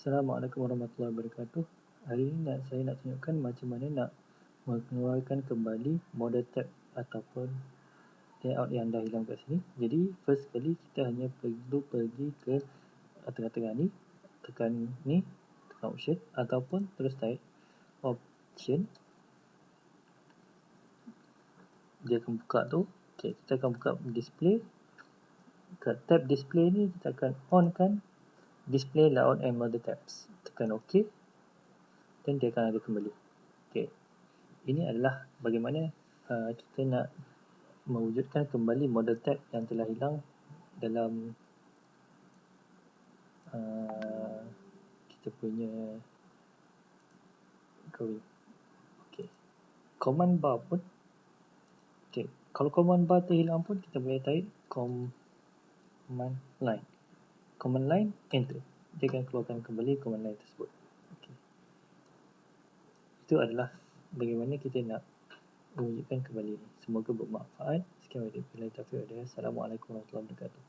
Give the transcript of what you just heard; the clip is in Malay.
Assalamualaikum warahmatullahi wabarakatuh. Hari ini saya nak tunjukkan macam mana nak mengeluarkan kembali model tab ataupun layout yang dah hilang kat sini. Jadi first sekali kita hanya perlu pergi ke tengah-tengah ni, tekan ni, tekan option ataupun terus tarik option. Dia akan buka tu. Okay, kita akan buka display. Kat tab display ni kita akan on kan display layout and model tabs. Tekan OK. Dan dia akan ada kembali. Okay. Ini adalah bagaimana kita nak mewujudkan kembali model tab yang telah hilang dalam kita punya drawing. Okay. Command bar pun, okay, kalau command bar terhilang pun kita boleh tarik command line. Command line, enter. Dia akan keluarkan kembali command line tersebut. Okay. Itu adalah bagaimana kita nak mewujudkan kembali ini. Semoga bermanfaat. Sekian dari Assalamualaikum warahmatullahi wabarakatuh.